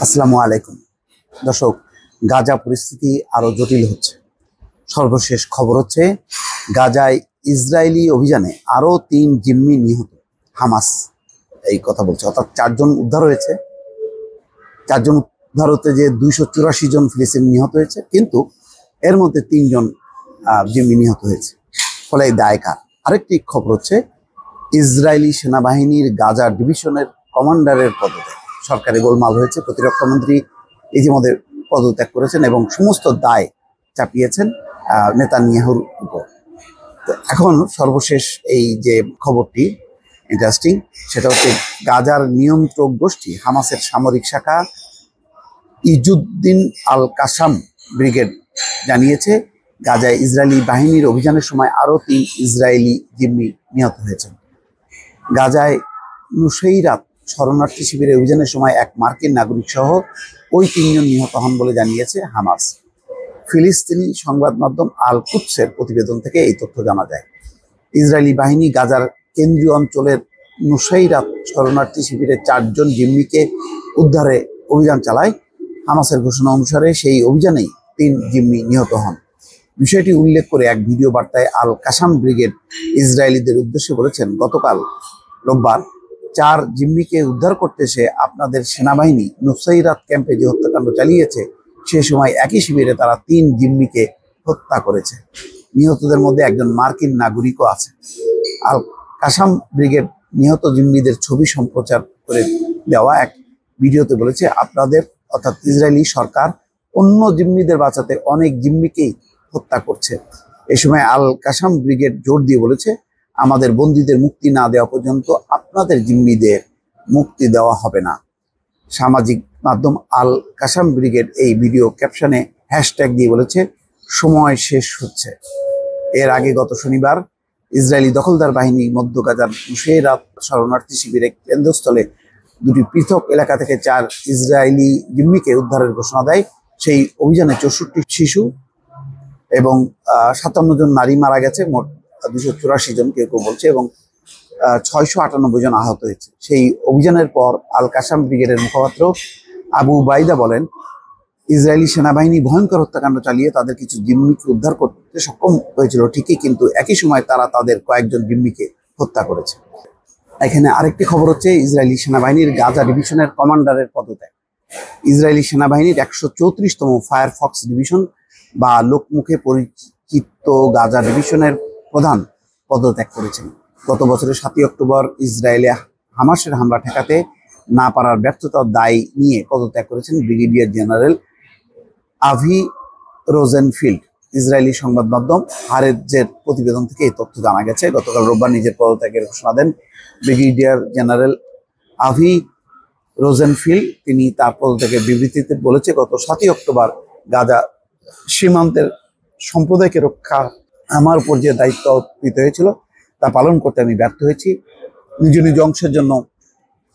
আসসালামু আলাইকুম দর্শক, গাজা পরিস্থিতি আরো জটিল হচ্ছে। সর্বশেষ খবর হচ্ছে গাজায় ইসরায়েলি অভিযানে আরো 3 জিম্মি নিহত। হামাস এই কথা বলছে, অর্থাৎ 4 জন উদ্ধার হয়েছে। 4 জন উদ্ধার হতে যে 284 জন ফিলিস্তিনি নিহত হয়েছে, কিন্তু এর মধ্যে 3 জন জিম্মি নিহত হয়েছে। ফলে এই দায় কার? আরেকটি খবর হচ্ছে ইসরায়েলি সেনাবাহিনীর গাজা ডিভিশনের কমান্ডারের পদত্যাগ। সরকারি গোলমাল হয়েছে, প্রতিরক্ষা মন্ত্রী ইতিমধ্যে পদত্যাগ করেছেন এবং সমস্ত দায় চাপিয়েছেন নেতানিয়াহুর উপর। তো এখন সর্বশেষ এই যে খবরটি ইন্টারেস্টিং, সেটা হচ্ছে গাজার নিয়ন্ত্রক গোষ্ঠী হামাসের সামরিক শাখা ইজুদ্দিন আল কাসাম ব্রিগেড জানিয়েছে গাজায় ইসরায়েলি বাহিনীর অভিযানের সময় আরও 3 ইসরায়েলি জিম্মি নিহত হয়েছেন। গাজায় নুসৈরাত শরণার্থী শিবিরে অভিযানের সময় এক মার্কিন নাগরিক সহ ওই 3 জন নিহত হন বলে জানিয়েছে হামাস। ফিলিস্তিনি সংবাদ মাধ্যম আল কুদসের প্রতিবেদন থেকে এই তথ্য জানা যায়। ইসরায়েলি বাহিনী গাজার কেন্দ্রীয় অঞ্চলের নুসৈরাত শরণার্থী শিবিরে 4 জন জিম্মিকে উদ্ধারে অভিযান চালায়। হামাসের ঘোষণা অনুসারে সেই অভিযানেই 3 জিম্মি নিহত হন। বিষয়টি উল্লেখ করে এক ভিডিও বার্তায় আল কাসাম ব্রিগেড ইসরায়েলিদের উদ্দেশ্যে বলেছেন, গতকাল রোববার 4 জিম্মিকে উদ্ধার করতে এসে আপনাদের সেনাবাহিনী নুসৈরাত ক্যাম্পে যে হত্যাকাণ্ড চালিয়েছে, সে সময় একই শিবিরে তারা 3 জিম্মিকে হত্যা করেছে। নিহতদের মধ্যে একজন মার্কিন নাগরিকও আছে। আল কাসাম ব্রিগেড নিহত জিম্মিদের ছবি সম্প্রচার করে দেওয়া এক ভিডিওতে বলেছে, আপনাদের অর্থাৎ ইসরায়েলি সরকার অন্য জিম্মিদের বাঁচাতে অনেক জিম্মিকেই হত্যা করছে। এই সময় আল কাসাম ব্রিগেড জোর দিয়ে বলেছে, আমাদের বন্দীদের মুক্তি না দেওয়া পর্যন্ত আপনাদের জিম্মিদের মুক্তি দেওয়া হবে না। সামাজিক মাধ্যম আল কাসাম ব্রিগেড এই ভিডিও ক্যাপশনে হ্যাশট্যাগ দিয়ে বলেছে, সময় শেষ হচ্ছে। এর আগে গত শনিবার ইসরায়েলি দখলদার বাহিনী মধ্য গাজার নুসৈরাত শরণার্থী শিবিরে কেন্দ্রস্থলে 2টি পৃথক এলাকা থেকে 4 ইসরায়েলি জিম্মিকে উদ্ধারের ঘোষণা দেয়। সেই অভিযানে 64 শিশু এবং 57 জন নারী মারা গেছে, মোট 284 জন কেউ কেউ বলছে, এবং 698 জন আহত হয়েছে। সেই অভিযানের পর আল কাসাম ব্রিগেডের মুখপাত্র আবু বাইদা বলেন, ইসরায়েলি সেনাবাহিনী ভয়ঙ্কর হত্যাকাণ্ড চালিয়ে তাদের কিছু জিম্মিকে উদ্ধার করতে সক্ষম হয়েছিল ঠিকই, কিন্তু একই সময় তারা তাদের কয়েকজন জিম্মিকে হত্যা করেছে। এখানে আরেকটি খবর হচ্ছে ইসরায়েলি সেনাবাহিনীর গাজা ডিভিশনের কমান্ডারের পদত্যাগ। ইসরায়েলি সেনাবাহিনীর 134তম ফায়ারফক্স ডিভিশন বা লোকমুখে পরিচিত গাজা ডিভিশনের প্রধান পদত্যাগ করেছেন। গত বছরের 7 অক্টোবর ইসরায়েলে হামাসের হামলা ঠেকাতে না পারার ব্যর্থতার দায় নিয়ে পদত্যাগ করেছেন ব্রিগেডিয়ার জেনারেল আভি রোজেনফিল্ড। ইসরায়েলি সংবাদ মাধ্যম হারেজের প্রতিবেদন থেকে এই তথ্য জানা গেছে। গতকাল রোববার নিজের পদত্যাগের ঘোষণা দেন ব্রিগেডিয়ার জেনারেল আভি রোজেনফিল্ড। তিনি তার পদত্যাগের বিবৃতিতে বলেছে, গত 7 অক্টোবর গাজা সীমান্তের সম্প্রদায়কে রক্ষা আমার উপর যে দায়িত্ব অর্পিত হয়েছিল তা পালন করতে আমি ব্যর্থ হয়েছি। নিজ নিজ অংশের জন্য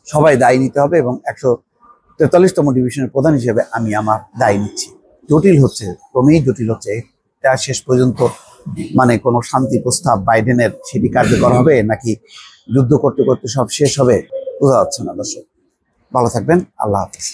সবাই দায় নিতে হবে এবং 143তম ডিভিশনের প্রধান হিসেবে আমি আমার দায় নিচ্ছি। জটিল হচ্ছে, ক্রমেই জটিল হচ্ছে। এটা শেষ পর্যন্ত মানে কোনো শান্তি প্রস্তাব বাইডেনের সেটি কার্যকর হবে নাকি যুদ্ধ করতে করতে সব শেষ হবে বোঝা যাচ্ছে না। দর্শক, ভালো থাকবেন। আল্লাহ হাফেজ।